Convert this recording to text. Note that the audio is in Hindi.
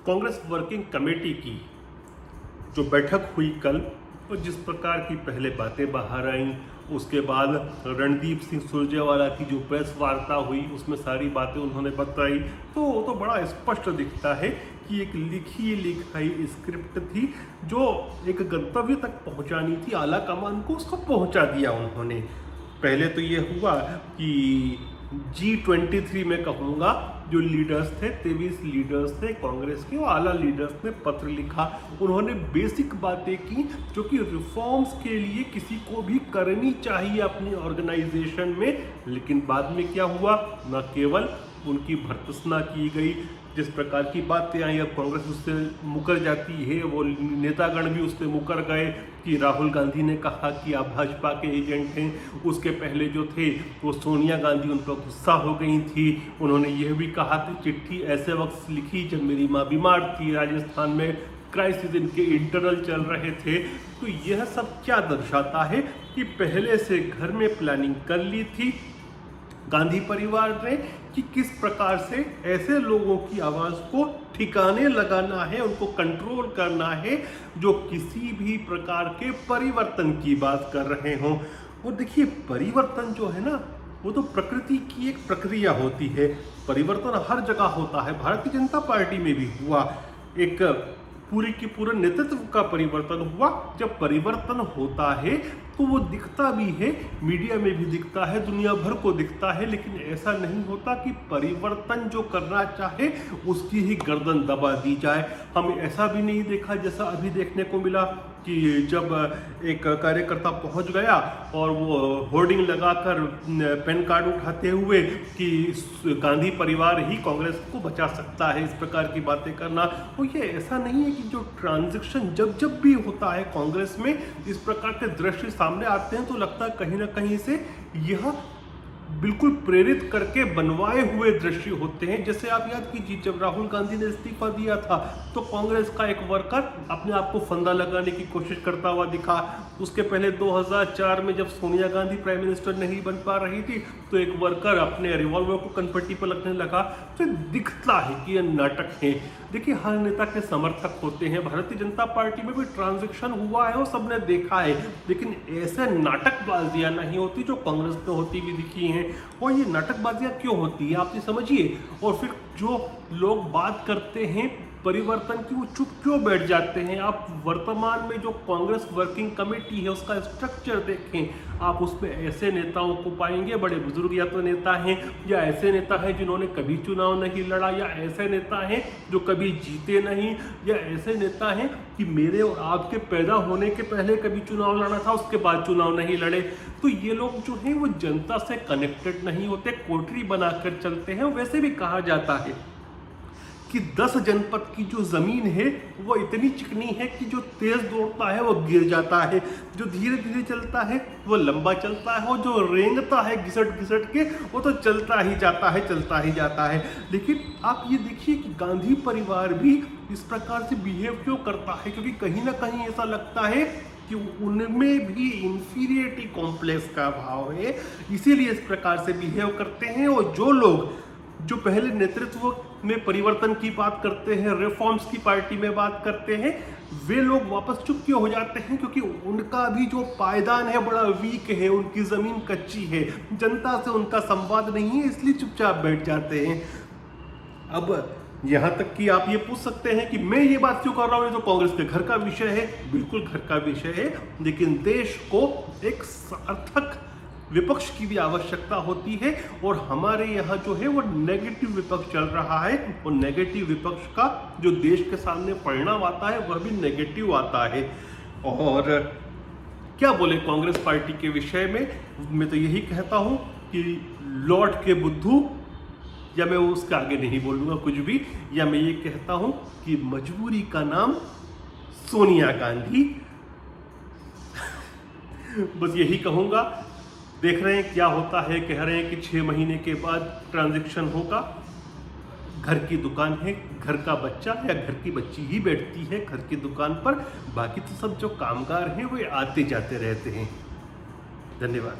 कांग्रेस वर्किंग कमेटी की जो बैठक हुई कल, और जिस प्रकार की पहले बातें बाहर आईं, उसके बाद रणदीप सिंह सुरजेवाला की जो प्रेस वार्ता हुई उसमें सारी बातें उन्होंने बताई, तो बड़ा स्पष्ट दिखता है कि एक लिखी लिखाई स्क्रिप्ट थी जो एक गंतव्य तक पहुंचानी थी, आला कमान को उसको पहुंचा दिया उन्होंने। पहले तो ये हुआ कि G23 में कहूँगा जो लीडर्स थे, 23 लीडर्स थे कांग्रेस के, और आला लीडर्स ने पत्र लिखा। उन्होंने बेसिक बातें की जो कि रिफॉर्म्स के लिए किसी को भी करनी चाहिए अपनी ऑर्गेनाइजेशन में। लेकिन बाद में क्या हुआ, न केवल उनकी भर्त्सना की गई, जिस प्रकार की बातें आई, अब कांग्रेस उससे मुकर जाती है, वो नेतागण भी उससे मुकर गए कि राहुल गांधी ने कहा कि आप भाजपा के एजेंट हैं। उसके पहले जो थे वो सोनिया गांधी उन पर गुस्सा हो गई थी, उन्होंने यह भी कहा कि चिट्ठी ऐसे वक्त लिखी जब मेरी माँ बीमार थी, राजस्थान में क्राइसिस इनके इंटरनल चल रहे थे। तो यह सब क्या दर्शाता है कि पहले से घर में प्लानिंग कर ली थी गांधी परिवार ने कि किस प्रकार से ऐसे लोगों की आवाज़ को ठिकाने लगाना है, उनको कंट्रोल करना है जो किसी भी प्रकार के परिवर्तन की बात कर रहे हों। और देखिए, परिवर्तन जो है ना, वो तो प्रकृति की एक प्रक्रिया होती है। परिवर्तन हर जगह होता है, भारतीय जनता पार्टी में भी हुआ, एक पूरी की पूरे नेतृत्व का परिवर्तन हुआ। जब परिवर्तन होता है तो वो दिखता भी है, मीडिया में भी दिखता है, दुनिया भर को दिखता है, लेकिन ऐसा नहीं होता कि परिवर्तन जो करना चाहे उसकी ही गर्दन दबा दी जाए। हम ऐसा भी नहीं देखा जैसा अभी देखने को मिला कि जब एक कार्यकर्ता पहुंच गया और वो होर्डिंग लगाकर पेन कार्ड उठाते हुए कि गांधी परिवार ही कांग्रेस को बचा सकता है, इस प्रकार की बातें करना। तो ये ऐसा नहीं है कि जो ट्रांजिशन जब भी होता है कांग्रेस में, इस प्रकार के दृश्य सामने आते हैं तो लगता है कहीं ना कहीं से यह बिल्कुल प्रेरित करके बनवाए हुए दृश्य होते हैं। जैसे आप याद कीजिए, जब राहुल गांधी ने इस्तीफा दिया था तो कांग्रेस का एक वर्कर अपने आप को फंदा लगाने की कोशिश करता हुआ दिखा। उसके पहले 2004 में जब सोनिया गांधी प्राइम मिनिस्टर नहीं बन पा रही थी तो एक वर्कर अपने रिवॉल्वर को कनपट्टी पर लगने लगा। तो दिखता है कि यह नाटक है। देखिए, हर नेता के समर्थक होते हैं, भारतीय जनता पार्टी में भी ट्रांजिशन हुआ है, वो सबने देखा है, लेकिन ऐसे नाटकबाजियां नहीं होती जो कांग्रेस में होती भी दिखी हैं। और ये नाटकबाजियां क्यों होती है आप ये समझिए। और फिर जो लोग बात करते हैं परिवर्तन की, वो चुप क्यों बैठ जाते हैं। आप वर्तमान में जो कांग्रेस वर्किंग कमेटी है उसका स्ट्रक्चर देखें, आप उसमें ऐसे नेताओं को पाएंगे, बड़े बुजुर्ग या तो नेता हैं, या ऐसे नेता हैं जिन्होंने कभी चुनाव नहीं लड़ा, या ऐसे नेता हैं जो कभी जीते नहीं, या ऐसे नेता हैं कि मेरे और आपके पैदा होने के पहले कभी चुनाव लड़ा था, उसके बाद चुनाव नहीं लड़े। तो ये लोग जो हैं वो जनता से कनेक्टेड नहीं होते, कोठरी बनाकर चलते हैं। वैसे भी कहा जाता है कि 10 जनपद की जो जमीन है वो इतनी चिकनी है कि जो तेज दौड़ता है वो गिर जाता है, जो धीरे धीरे चलता है वो लंबा चलता है, और जो रेंगता है घिसट घिसट के वो तो चलता ही जाता है, चलता ही जाता है। लेकिन आप ये देखिए कि गांधी परिवार भी इस प्रकार से बिहेव क्यों करता है, क्योंकि कहीं ना कहीं ऐसा लगता है कि उनमें भी इंफीरियरिटी कॉम्प्लेक्स का भाव है, इसीलिए इस प्रकार से बिहेव करते हैं। और जो लोग जो पहले नेतृत्व में परिवर्तन की बात करते हैं, रिफॉर्म्स की पार्टी में बात करते हैं, वे लोग वापस चुप क्यों हो जाते हैं, क्योंकि उनका भी जो पायदान है बड़ा वीक है, उनकी जमीन कच्ची है, जनता से उनका संवाद नहीं है, इसलिए चुपचाप बैठ जाते हैं। अब यहाँ तक कि आप ये पूछ सकते हैं कि मैं ये बात क्यों कर रहा हूँ, ये तो कांग्रेस के घर का विषय है। बिल्कुल घर का विषय है, लेकिन देश को एक सार्थक विपक्ष की भी आवश्यकता होती है, और हमारे यहाँ जो है वो नेगेटिव विपक्ष चल रहा है, और नेगेटिव विपक्ष का जो देश के सामने परिणाम आता है वह भी नेगेटिव आता है। और क्या बोले कांग्रेस पार्टी के विषय में, मैं तो यही कहता हूँ कि लौट के बुद्धू, या मैं उसके आगे नहीं बोलूँगा कुछ भी, या मैं ये कहता हूँ कि मजबूरी का नाम सोनिया गांधी। बस यही कहूँगा। देख रहे हैं क्या होता है, कह रहे हैं कि 6 महीने के बाद ट्रांजैक्शन होगा। घर की दुकान है, घर का बच्चा या घर की बच्ची ही बैठती है घर की दुकान पर, बाकी तो सब जो कामगार हैं वो आते जाते रहते हैं। धन्यवाद।